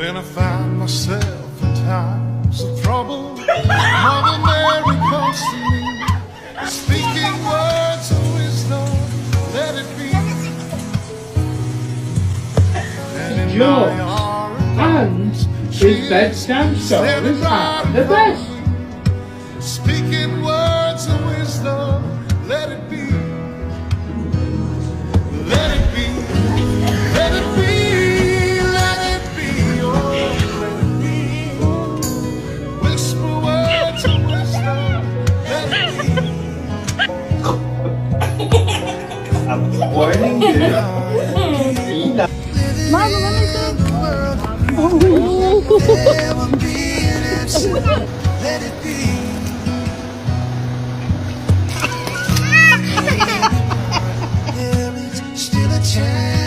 When I find myself in times of trouble, Mother Mary comes to me, speaking words of wisdom, let it be. And in George, my heart, and his bedtime stories are the best. speaking words of wisdom, let it be. Let it be. Let it be. Let it be. Oh, let it be. Whisper words of wisdom, let it be. I'm warning you. Mama, let me go. Let it be. There is still a chance.